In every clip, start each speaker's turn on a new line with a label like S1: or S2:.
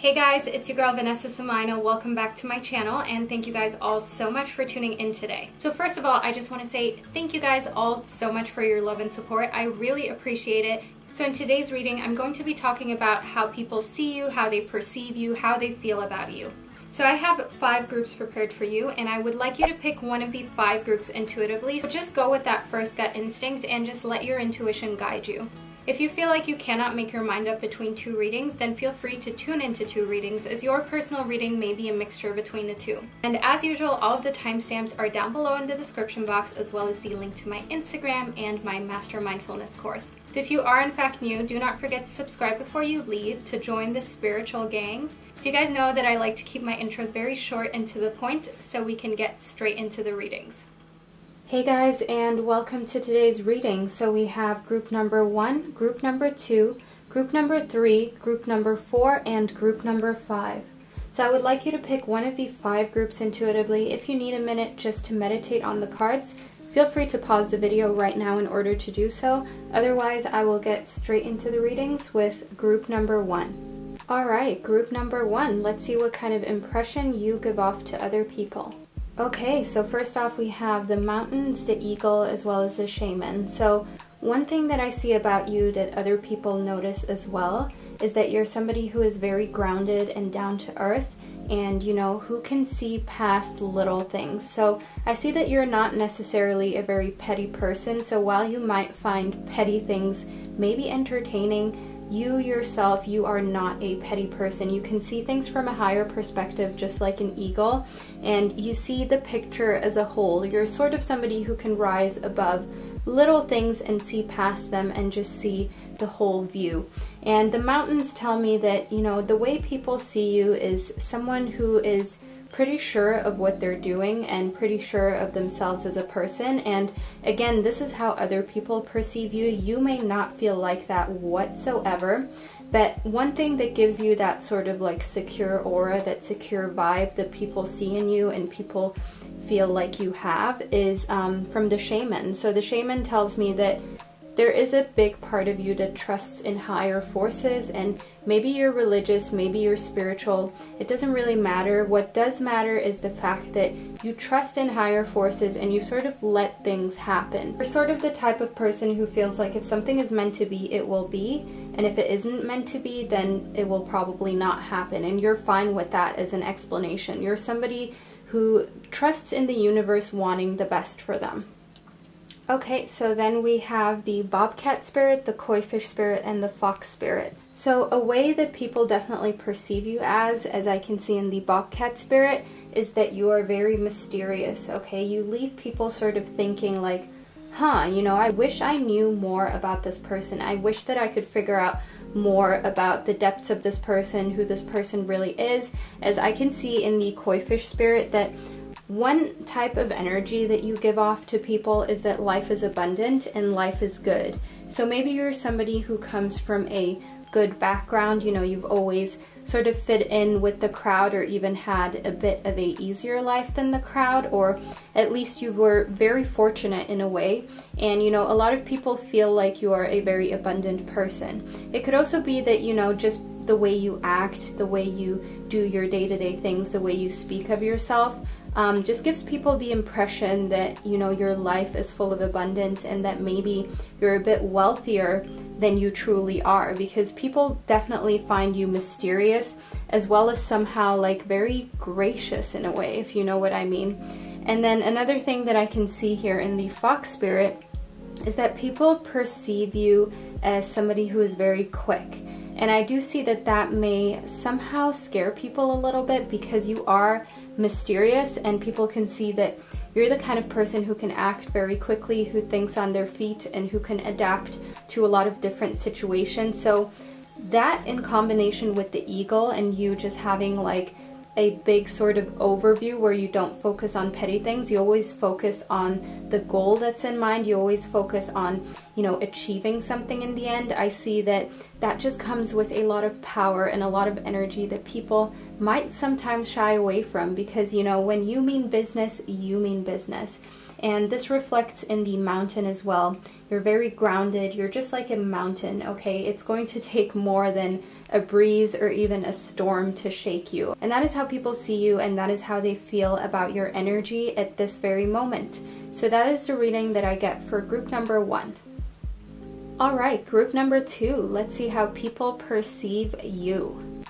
S1: Hey guys, it's your girl Vanessa. Welcome back to my channel and thank you guys all so much for tuning in today. So first of all, I just want to say thank you guys all so much for your love and support. I really appreciate it. So in today's reading, I'm going to be talking about how people see you, how they perceive you, how they feel about you. So I have 5 groups prepared for you and I would like you to pick one of the 5 groups intuitively. So just go with that first gut instinct and just let your intuition guide you. If you feel like you cannot make your mind up between 2 readings, then feel free to tune into 2 readings as your personal reading may be a mixture between the 2. And as usual, all of the timestamps are down below in the description box, as well as the link to my Instagram and my Master Mindfulness course. So if you are in fact new, do not forget to subscribe before you leave to join the spiritual gang. So you guys know that I like to keep my intros very short and to the point so we can get straight into the readings. Hey guys, and welcome to today's reading. So we have group number 1, group number 2, group number 3, group number 4, and group number 5. So I would like you to pick one of the 5 groups intuitively. If you need a minute just to meditate on the cards, feel free to pause the video right now in order to do so. Otherwise, I will get straight into the readings with group number 1. Alright, group number 1. Let's see what kind of impression you give off to other people. Okay, so first off we have the mountains, the eagle, as well as the shaman. So one thing that I see about you that other people notice as well is that you're somebody who is very grounded and down to earth and, you know, who can see past little things. So I see that you're not necessarily a very petty person, so while you might find petty things maybe entertaining, you yourself, you are not a petty person. You can see things from a higher perspective, just like an eagle, and you see the picture as a whole. You're sort of somebody who can rise above little things and see past them and just see the whole view. And the mountains tell me that, you know, the way people see you is someone who is pretty sure of what they're doing and pretty sure of themselves as a person. And again, this is how other people perceive you. You may not feel like that whatsoever, but one thing that gives you that sort of like secure aura, that secure vibe that people see in you and people feel like you have is from the shaman. So the shaman tells me that there is a big part of you that trusts in higher forces, and maybe you're religious, maybe you're spiritual. It doesn't really matter. What does matter is the fact that you trust in higher forces and you sort of let things happen. You're sort of the type of person who feels like if something is meant to be, it will be, and if it isn't meant to be, then it will probably not happen, and you're fine with that as an explanation. You're somebody who trusts in the universe wanting the best for them. Okay, so then we have the bobcat spirit, the koi fish spirit, and the fox spirit. So a way that people definitely perceive you as I can see in the bobcat spirit, is that you are very mysterious, okay? You leave people sort of thinking like, huh, you know, I wish I knew more about this person. I wish that I could figure out more about the depths of this person, who this person really is, as I can see in the koi fish spirit that one type of energy that you give off to people is that life is abundant and life is good. So maybe you're somebody who comes from a good background, you know, you've always sort of fit in with the crowd or even had a bit of a easier life than the crowd, or at least you were very fortunate in a way, and you know, a lot of people feel like you are a very abundant person. It could also be that, you know, just the way you act, the way you do your day-to-day things, the way you speak of yourself, just gives people the impression that, you know, your life is full of abundance and that maybe you're a bit wealthier than you truly are, because people definitely find you mysterious as well as somehow like very gracious in a way, if you know what I mean. And then another thing that I can see here in the fox spirit is that people perceive you as somebody who is very quick. And I do see that that may somehow scare people a little bit because you are mysterious and people can see that you're the kind of person who can act very quickly, who thinks on their feet, and who can adapt to a lot of different situations. So that in combination with the eagle and you just having like a big sort of overview where you don't focus on petty things, you always focus on the goal that's in mind, you always focus on, you know, achieving something in the end. I see that that just comes with a lot of power and a lot of energy that people might sometimes shy away from, because, you know, when you mean business, you mean business. And this reflects in the mountain as well. You're very grounded. You're just like a mountain, okay? It's going to take more than a breeze or even a storm to shake you. And that is how people see you, and that is how they feel about your energy at this very moment. So that is the reading that I get for group number 1. Alright, group number 2. Let's see how people perceive you.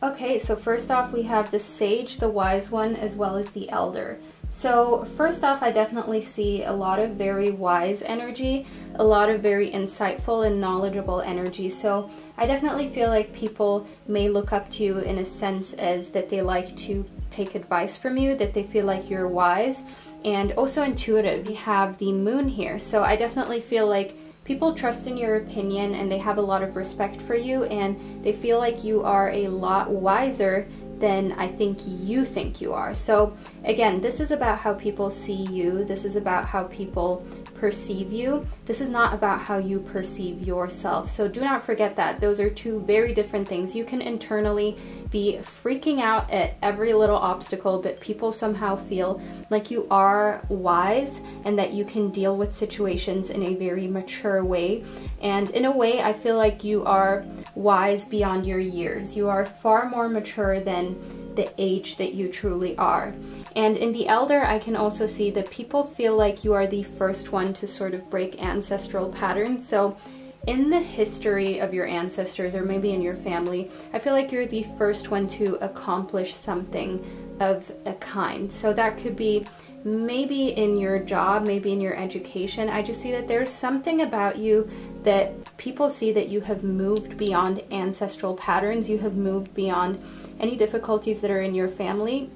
S1: Okay, so first off we have the Sage, the Wise One, as well as the Elder. So first off, I definitely see a lot of very wise energy, a lot of very insightful and knowledgeable energy. So I definitely feel like people may look up to you in a sense as that they like to take advice from you, that they feel like you're wise and also intuitive. We have the Moon here, so I definitely feel like people trust in your opinion and they have a lot of respect for you, and they feel like you are a lot wiser than I think you are. So again, this is about how people see you. This is about how people perceive you. This is not about how you perceive yourself. So do not forget that. Those are two very different things. You can internally be freaking out at every little obstacle, but people somehow feel like you are wise and that you can deal with situations in a very mature way. And in a way, I feel like you are wise beyond your years. You are far more mature than the age that you truly are. And in the Elder, I can also see that people feel like you are the first one to sort of break ancestral patterns. So in the history of your ancestors, or maybe in your family, I feel like you're the first one to accomplish something of a kind. So that could be maybe in your job, maybe in your education. I just see that there's something about you that people see that you have moved beyond ancestral patterns. You have moved beyond any difficulties that are in your family.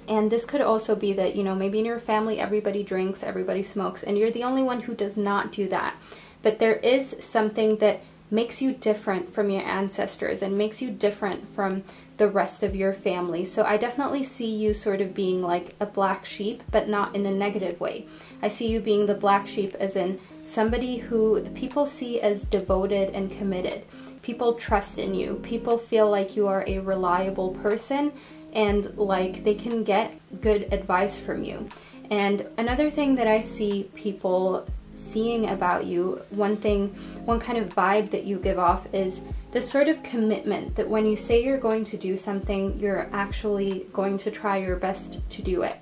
S1: And this could also be that, you know, maybe in your family everybody drinks, everybody smokes, and you're the only one who does not do that. But there is something that makes you different from your ancestors and makes you different from the rest of your family. So I definitely see you sort of being like a black sheep, but not in a negative way. I see you being the black sheep as in somebody who people see as devoted and committed. People trust in you. People feel like you are a reliable person and like they can get good advice from you. And another thing that I see people seeing about you, one kind of vibe that you give off is this sort of commitment that when you say you're going to do something, you're actually going to try your best to do it.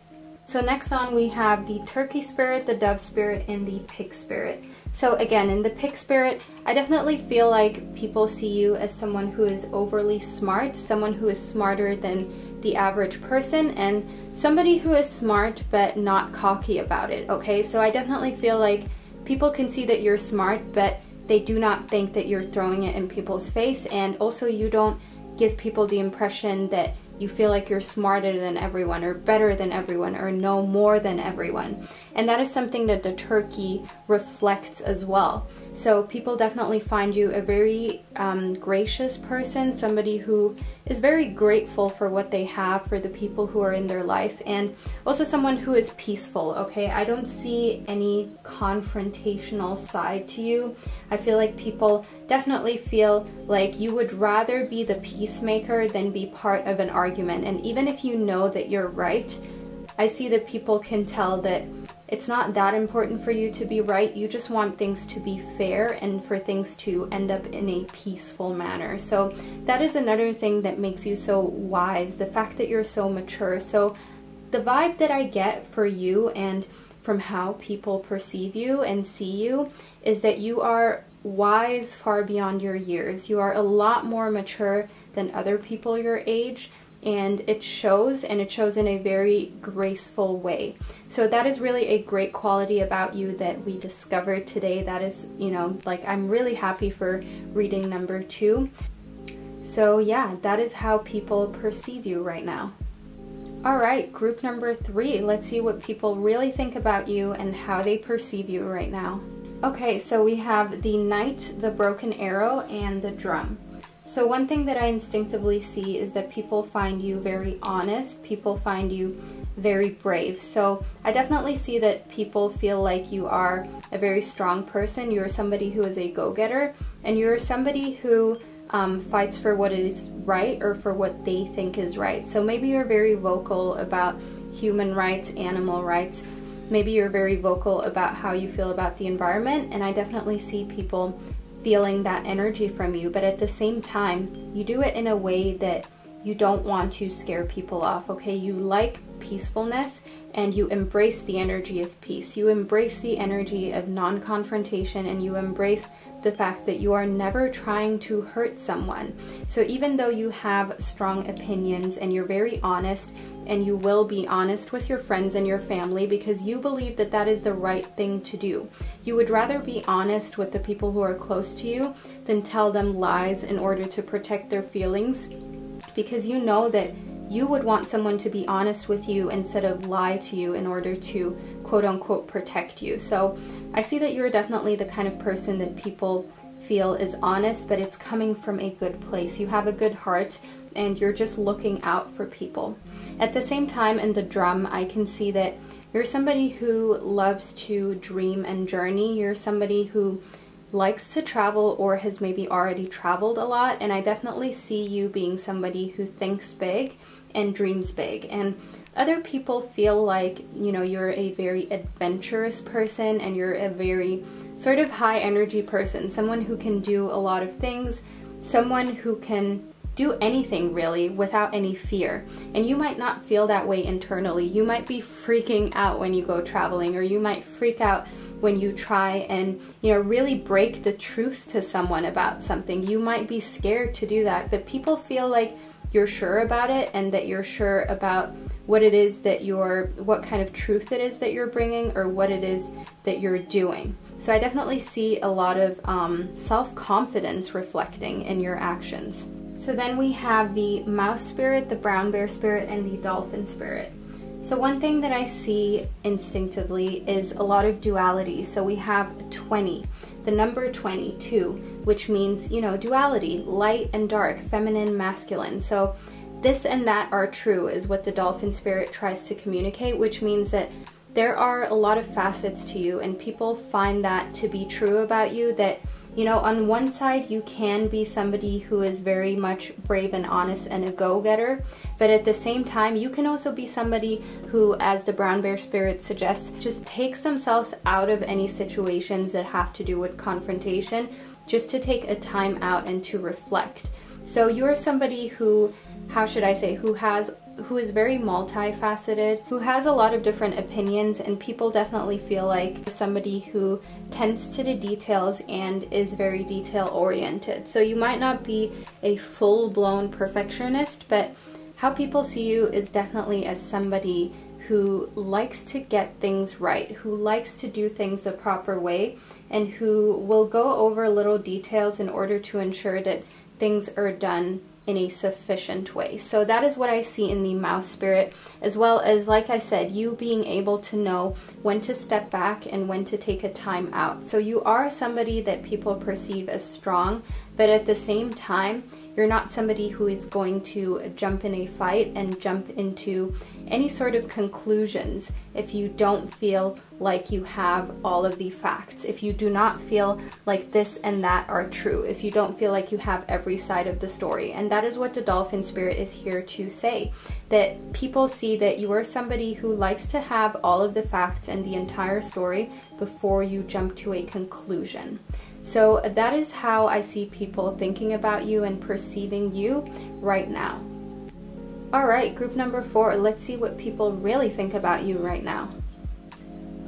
S1: So next on we have the Turkey spirit, the Dove spirit, and the Pig spirit. So again, in the Pig spirit, I definitely feel like people see you as someone who is overly smart, someone who is smarter than the average person, and somebody who is smart but not cocky about it, okay? So I definitely feel like people can see that you're smart, but they do not think that you're throwing it in people's face, and also you don't give people the impression that you feel like you're smarter than everyone or better than everyone or know more than everyone. And that is something that the Turkey reflects as well. So people definitely find you a very gracious person, somebody who is very grateful for what they have, for the people who are in their life, and also someone who is peaceful, okay? I don't see any confrontational side to you. I feel like people definitely feel like you would rather be the peacemaker than be part of an argument. And even if you know that you're right, I see that people can tell that it's not that important for you to be right. You just want things to be fair and for things to end up in a peaceful manner. So that is another thing that makes you so wise, the fact that you're so mature. So the vibe that I get for you and from how people perceive you and see you is that you are wise far beyond your years. You are a lot more mature than other people your age. And it shows in a very graceful way. So that is really a great quality about you that we discovered today. That is, you know, like I'm really happy for reading number 2. So yeah, that is how people perceive you right now. Alright, group number 3. Let's see what people really think about you and how they perceive you right now. Okay, so we have the Knight, the Broken Arrow, and the Drum. So one thing that I instinctively see is that people find you very honest, people find you very brave. So I definitely see that people feel like you are a very strong person, you're somebody who is a go-getter, and you're somebody who fights for what is right or for what they think is right. So maybe you're very vocal about human rights, animal rights, maybe you're very vocal about how you feel about the environment, and I definitely see people feeling that energy from you, but at the same time, you do it in a way that you don't want to scare people off, okay? You like peacefulness and you embrace the energy of peace. You embrace the energy of non-confrontation, and you embrace the fact that you are never trying to hurt someone. So even though you have strong opinions and you're very honest, and you will be honest with your friends and your family because you believe that that is the right thing to do. You would rather be honest with the people who are close to you than tell them lies in order to protect their feelings, because you know that you would want someone to be honest with you instead of lie to you in order to quote unquote protect you. So I see that you're definitely the kind of person that people feel is honest, but it's coming from a good place. You have a good heart and you're just looking out for people. At the same time, in the drum, I can see that you're somebody who loves to dream and journey. You're somebody who likes to travel or has maybe already traveled a lot, and I definitely see you being somebody who thinks big and dreams big. And other people feel like, you know, you're a very adventurous person and you're a very sort of high energy person, someone who can do a lot of things, someone who can do anything really without any fear. And you might not feel that way internally. You might be freaking out when you go traveling, or you might freak out when you try and, you know, really break the truth to someone about something. You might be scared to do that, but people feel like you're sure about it and that you're sure about what it is that what kind of truth it is that you're bringing, or what it is that you're doing. So I definitely see a lot of self-confidence reflecting in your actions. So then we have the mouse spirit, the brown bear spirit, and the dolphin spirit. So one thing that I see instinctively is a lot of duality. So we have 20, the number 22, which means, you know, duality, light and dark, feminine, masculine. So this and that are true is what the dolphin spirit tries to communicate, which means that there are a lot of facets to you, and people find that to be true about you, that, you know, on one side you can be somebody who is very much brave and honest and a go-getter, but at the same time you can also be somebody who, as the brown bear spirit suggests, just takes themselves out of any situations that have to do with confrontation, just to take a time out and to reflect. So you're somebody who, how should I say, who is very multifaceted, who has a lot of different opinions, and people definitely feel like you're somebody who tends to the details and is very detail oriented. So you might not be a full-blown perfectionist, but how people see you is definitely as somebody who likes to get things right, who likes to do things the proper way, and who will go over little details in order to ensure that things are done in a sufficient way. So that is what I see in the mouse spirit, as well as, like I said, you being able to know when to step back and when to take a time out. So you are somebody that people perceive as strong, but at the same time, you're not somebody who is going to jump in a fight and jump into any sort of conclusions if you don't feel like you have all of the facts, if you do not feel like this and that are true, if you don't feel like you have every side of the story. And that is what the dolphin spirit is here to say, that people see that you are somebody who likes to have all of the facts and the entire story before you jump to a conclusion. So that is how I see people thinking about you and perceiving you right now. Alright, group number 4, let's see what people really think about you right now.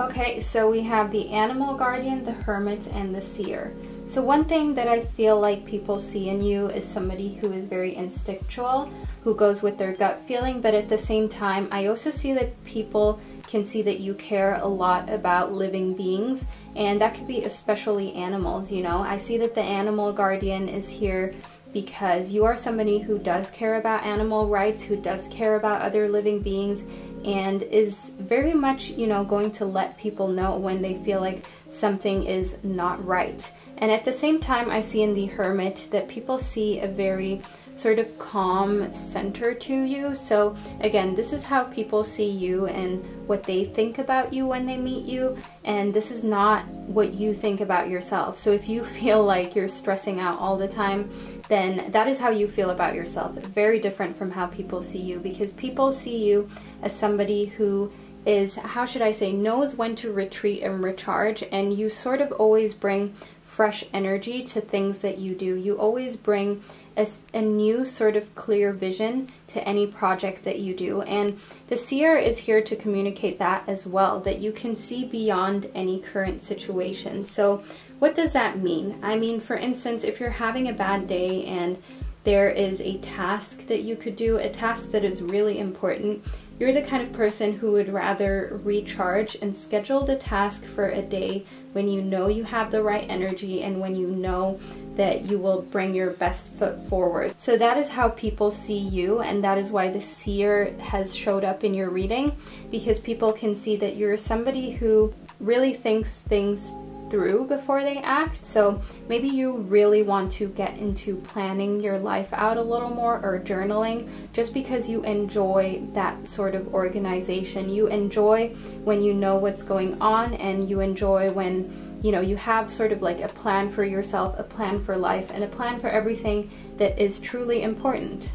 S1: Okay, so we have the animal guardian, the hermit, and the seer. So one thing that I feel like people see in you is somebody who is very instinctual, who goes with their gut feeling, but at the same time, I also see that people can see that you care a lot about living beings, and that could be especially animals, you know. I see that the animal guardian is here because you are somebody who does care about animal rights, who does care about other living beings, and is very much, you know, going to let people know when they feel like something is not right. And at the same time, I see in the hermit that people see a very sort of calm center to you. So again, this is how people see you and what they think about you when they meet you, and this is not what you think about yourself. So if you feel like you're stressing out all the time, then that is how you feel about yourself. Very different from how people see you, because people see you as somebody who is, how should I say, knows when to retreat and recharge, and you sort of always bring fresh energy to things that you do. You always bring a new sort of clear vision to any project that you do. And the seer is here to communicate that as well, that you can see beyond any current situation. So what does that mean? I mean, for instance, if you're having a bad day and there is a task that you could do, a task that is really important, you're the kind of person who would rather recharge and schedule the task for a day when you know you have the right energy and when you know that you will bring your best foot forward. So that is how people see you, and that is why the seer has showed up in your reading, because people can see that you're somebody who really thinks things through before they act. So maybe you really want to get into planning your life out a little more, or journaling, just because you enjoy that sort of organization. You enjoy when you know what's going on, and you enjoy when you have sort of like a plan for yourself, a plan for life, and a plan for everything that is truly important.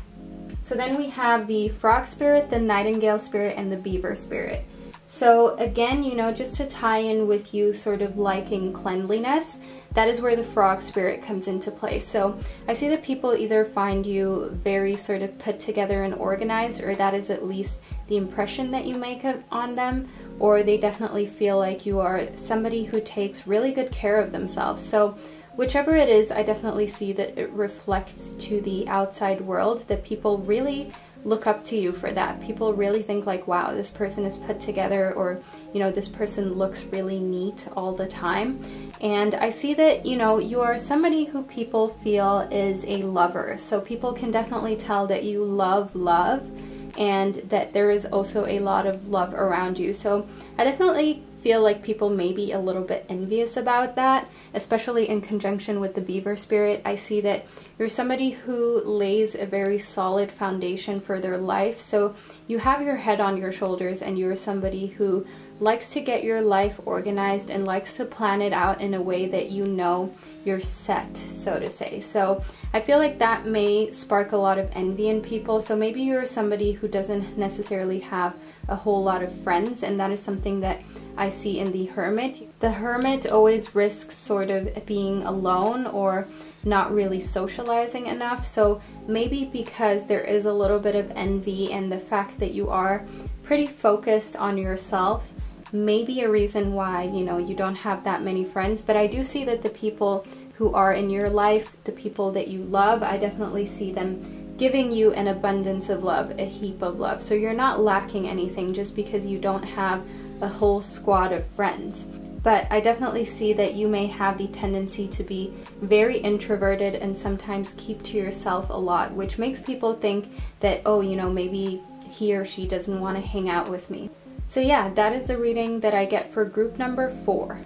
S1: So then we have the frog spirit, the nightingale spirit, and the beaver spirit. So again, just to tie in with you sort of liking cleanliness, that is where the frog spirit comes into play. So I see that people either find you very sort of put together and organized, or that is at least the impression that you make on them, or they definitely feel like you are somebody who takes really good care of themselves. So whichever it is, I definitely see that it reflects to the outside world, that people really look up to you for that. People really think like, wow, this person is put together, or this person looks really neat all the time. And I see that you are somebody who people feel is a lover. So people can definitely tell that you love love, and that there is also a lot of love around you. So I definitely feel like people may be a little bit envious about that, especially in conjunction with the beaver spirit. I see that you're somebody who lays a very solid foundation for their life. So you have your head on your shoulders, and you're somebody who likes to get your life organized and likes to plan it out in a way that you're set, so to say. So I feel like that may spark a lot of envy in people. So maybe you're somebody who doesn't necessarily have a whole lot of friends, and that is something that I see in the hermit. The hermit always risks sort of being alone or not really socializing enough. So maybe because there is a little bit of envy, and the fact that you are pretty focused on yourself, maybe a reason why you don't have that many friends. But I do see that the people who are in your life, the people that you love, I definitely see them giving you an abundance of love, a heap of love. So you're not lacking anything just because you don't have a whole squad of friends. But I definitely see that you may have the tendency to be very introverted and sometimes keep to yourself a lot, which makes people think that, oh, maybe he or she doesn't want to hang out with me. So yeah, that is the reading that I get for group number 4.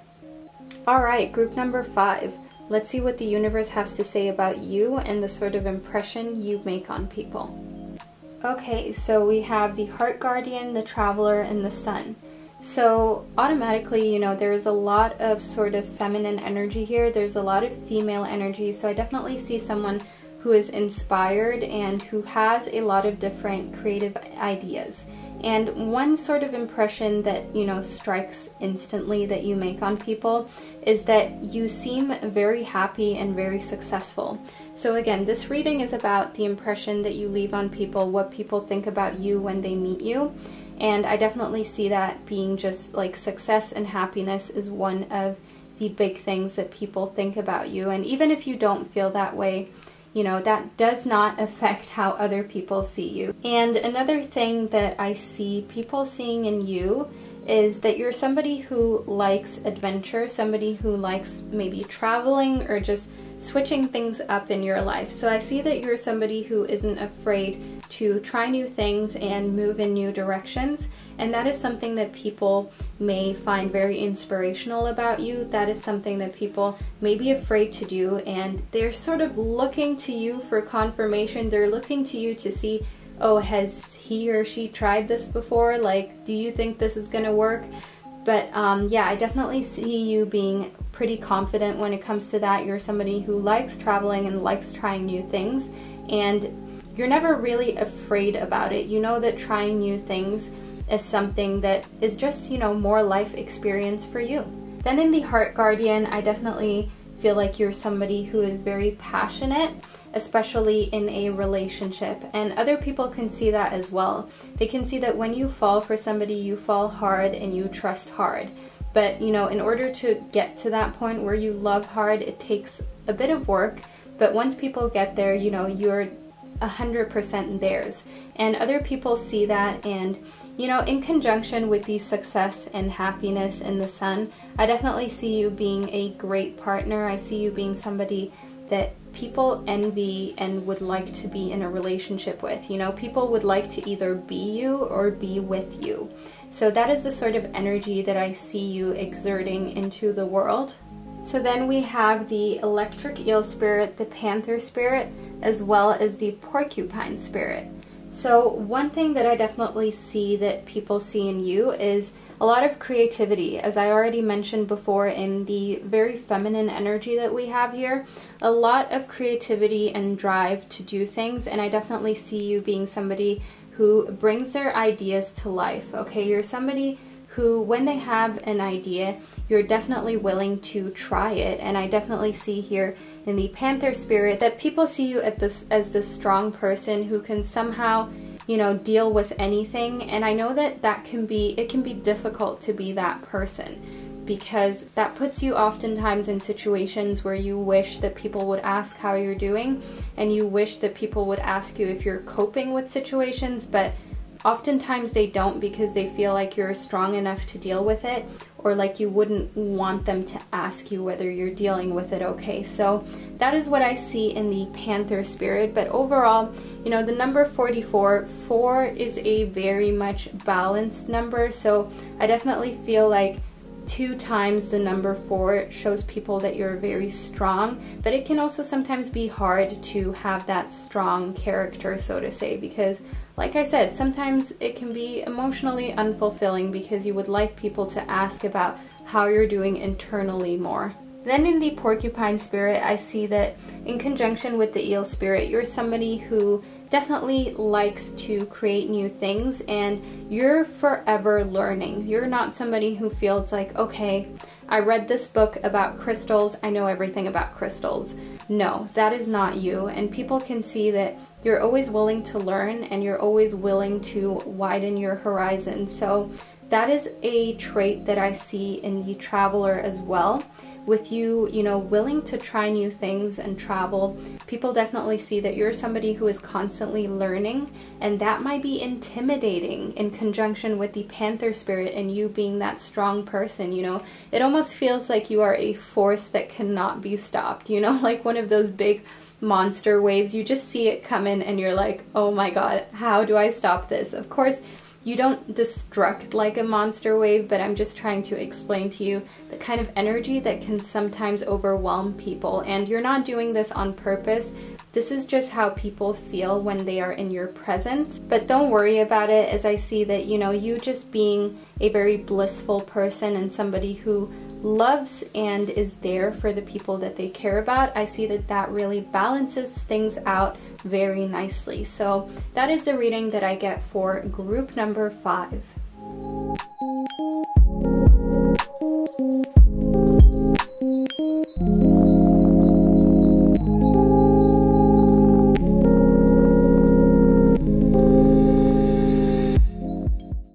S1: Alright, group number 5. Let's see what the universe has to say about you and the sort of impression you make on people. Okay, so we have the heart guardian, the traveler, and the sun. So automatically, there is a lot of sort of feminine energy here. There's a lot of female energy. So I definitely see someone who is inspired and who has a lot of different creative ideas. And one sort of impression that, strikes instantly that you make on people is that you seem very happy and very successful. So again, this reading is about the impression that you leave on people, what people think about you when they meet you. And I definitely see that being just like success and happiness is one of the big things that people think about you. And even if you don't feel that way, that does not affect how other people see you. And another thing that I see people seeing in you is that you're somebody who likes adventure, somebody who likes maybe traveling or just switching things up in your life. So I see that you're somebody who isn't afraid to try new things and move in new directions, and that is something that people may find very inspirational about you. That is something that people may be afraid to do, and they're sort of looking to you for confirmation. They're looking to you to see, oh, has he or she tried this before? Like, do you think this is gonna work? But yeah, I definitely see you being pretty confident when it comes to that. You're somebody who likes traveling and likes trying new things, and you're never really afraid about it. You know that trying new things is something that is just, more life experience for you. Then in the heart guardian, I definitely feel like you're somebody who is very passionate, especially in a relationship, and other people can see that as well. They can see that when you fall for somebody, you fall hard and you trust hard. But you know, in order to get to that point where you love hard, it takes a bit of work, but once people get there, you know, you're 100% theirs. And other people see that, and you know, in conjunction with the success and happiness in the sun, I definitely see you being a great partner. I see you being somebody that people envy and would like to be in a relationship with. You know, people would like to either be you or be with you. So that is the sort of energy that I see you exerting into the world. So then we have the electric eel spirit, the panther spirit, as well as the porcupine spirit. So one thing that I definitely see that people see in you is a lot of creativity. As I already mentioned before, in the very feminine energy that we have here, a lot of creativity and drive to do things, and I definitely see you being somebody who brings their ideas to life. Okay, you're somebody who, when they have an idea, you're definitely willing to try it. And I definitely see here in the panther spirit that people see you as this strong person who can somehow, you know, deal with anything. And I know that it can be difficult to be that person, because that puts you oftentimes in situations where you wish that people would ask how you're doing, and you wish that people would ask you if you're coping with situations, but oftentimes they don't, because they feel like you're strong enough to deal with it, or like you wouldn't want them to ask you whether you're dealing with it okay. So that is what I see in the panther spirit. But overall, you know, the number 44, 4 is a very much balanced number. So I definitely feel like 2 times the number 4 shows people that you're very strong, but it can also sometimes be hard to have that strong character, so to say, because like I said, sometimes it can be emotionally unfulfilling because you would like people to ask about how you're doing internally more. Then in the porcupine spirit, I see that in conjunction with the eel spirit, you're somebody who definitely likes to create new things, and you're forever learning. You're not somebody who feels like, okay, I read this book about crystals, I know everything about crystals. No, that is not you, and people can see that you're always willing to learn, and you're always willing to widen your horizon. So that is a trait that I see in the traveler as well. With you, you know, willing to try new things and travel, people definitely see that you're somebody who is constantly learning, and that might be intimidating in conjunction with the panther spirit and you being that strong person. You know, it almost feels like you are a force that cannot be stopped, you know, like one of those big monster waves. You just see it coming and you're like, oh my god, how do I stop this? Of course, you don't destruct like a monster wave, but I'm just trying to explain to you the kind of energy that can sometimes overwhelm people. And you're not doing this on purpose. This is just how people feel when they are in your presence. But don't worry about it, as I see that, you know, you just being a very blissful person and somebody who loves and is there for the people that they care about. I see that that really balances things out very nicely. So that is the reading that I get for group number 5.